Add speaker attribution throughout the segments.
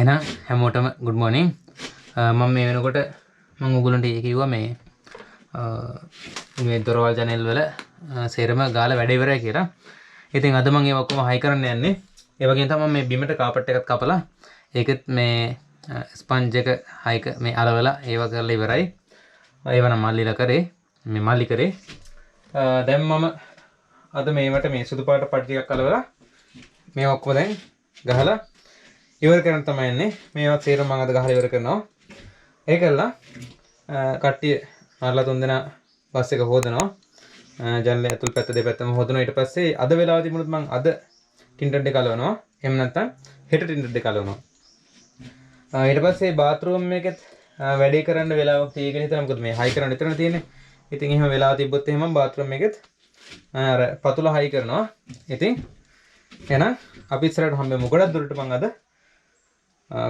Speaker 1: එහෙනම් හැමෝටම good morning. මම මේ වෙනකොට මම ඔයගොල්ලන්ට කිව්වා මේ දොරවල් ජනෙල් වල සේරම ගාලා වැඩ ඉවරයි කියලා. ඉතින් අද මම ඒව ඔක්කොම හයි කරන්න යන්නේ. ඒ වගේම තමයි මේ බිමට කාපට් එකක් කපලා ඒකෙත් මේ ස්පන්ජ් එක හයි මේ අලවලා ඒව කරලා ඉවරයි. ඒව නම් මල්ලිලා කරේ. මේ මල්ලි කරේ. දැන් මම අද මේවට මේ සුදු පාට පටි ටිකක් අලවලා මේ ඔක්කොම දැන් ගහලා ඉවර කරන්න තමයි යන්නේ. මේවත් සේරම මම අද ගහලා ඉවර කරනවා. ඒකල්ලා කට්ටිය මාර්ලා තුන් දෙනා බස් එක හොදනවා. ජනලේ ඇතුල් පැත්ත දෙපැත්තම හොදනවා. ඊට පස්සේ අද වෙලාව තිබුණොත් මම අද ටින්ටර් එක අලවනවා. එහෙම නැත්නම් හෙට ටින්ටර් එක අලවනවා. ඊට පස්සේ බාත්රූම් එකෙත් වැඩේ කරන්න වෙලාවක් තියෙගෙන හිටලා මොකද මේ හයි කරන්න විතරනේ තියෙන්නේ. ඉතින් එහෙම වෙලාව තිබ්බොත් එහෙම බාත්රූම් එකෙත් අර පතුල හයි කරනවා. ඉතින් එහෙනම් අපි ඉස්සරහට හම්බෙමු. ගොඩක් දුරට මම අද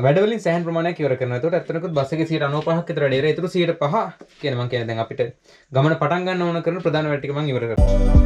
Speaker 1: වැඩවලින් සෑහෙන ප්‍රමාණයක් ඉවර කරනවා. ඒකට ඇත්තටම බස් එකේ 95%ක් විතර වැඩ ඉවරයි. ඒතර 5% කියන්නේ මම කියන්නේ දැන් අපිට ගමන පටන් ගන්න ඕන කරන ප්‍රධාන වැඩ ටික මම ඉවර කරනවා.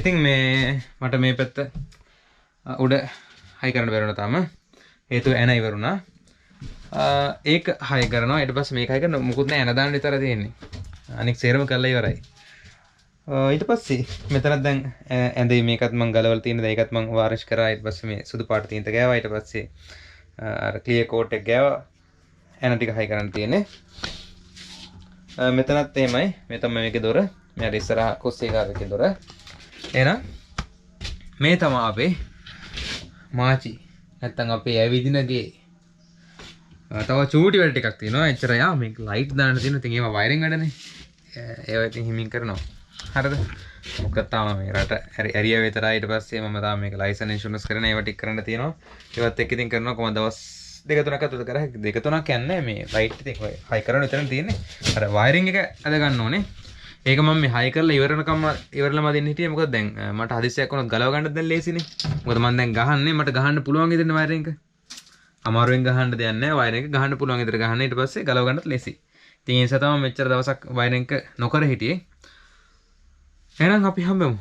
Speaker 1: ඉතින් මේ මට මේ පැත්ත උඩ හයි කරන්න බැරුණා තාම. හේතුව ඇන ඉවරුණා. ඒක හයි කරනවා. ඊට පස්සේ මේක හයි කරන මොකුත් නෑ ඇන දාන්න විතර තියෙන්නේ. අනික සේරම කරලා ඉවරයි. ඊට පස්සේ මෙතනත් දැන් ඇඳේ මේකත් මම ගලවලා තියෙන දා ඒකත් මම වාරිෂ් කරා. ඊට පස්සේ මේ සුදු පාට තීන්ත ගෑවා. ඊට පස්සේ අර ක්ලියර් කෝට් එක ගෑවා. ඇන ටික හයි කරන්න තියෙන්නේ. මෙතනත් එහෙමයි. මේ තමයි මේකේ දොර. මේ අර ඉස්සරහා කුස්සිය ගාවකේ දොර. එහෙනම් මේ තමයි අපේ මාචි නැත්තම් අපේ ඇවිදින ගේ. තව චූටි වැඩ ටිකක් තියෙනවා. එච්චර යා මේක ලයිට් දාන්න තියෙනවා. ඉතින් ඒවා වයරින් වැඩනේ. ඒවා ඉතින් හිමින් කරනවා. හරිද? මොකද තාම මේ රට ඇරියා විතරයි. ඊට පස්සේ මම තාම මේක ලයිසන් ඉන්ෂුරන්ස් කරන ඒවා ටික කරන්න තියෙනවා. ඒවත් එක්ක ඉතින් කරනවා කොහොමද දවස් දෙක තුනක් අතට කරා. දෙක තුනක් යන්නේ මේ ලයිට් ඉතින් ඔය හයි කරන විතරනේ තියෙන්නේ. අර වයරින් එක අද ගන්න ඕනේ. ඒක මම මේ හයි කරලා ඉවරනකම් ඉවරලම දෙන්න හිටියේ. මොකද දැන් මට හදිස්සියක් වුණොත් ගලව ගන්නත් දැන් ලේසිනේ. මොකද මම දැන් ගහන්නේ මට ගහන්න පුළුවන් ඉතින් වයරින් එක. අමාරුවෙන් ගහන්න දෙයක් නැහැ. වයරින් එක ගහන්න පුළුවන් ඉතින් ගහන්න ඊට පස්සේ ගලව ගන්නත් ලේසි. ඉතින් ඒ නිසා තමයි මෙච්චර දවසක් වයරින් එක නොකර හිටියේ. එහෙනම් අපි හම්බෙමු.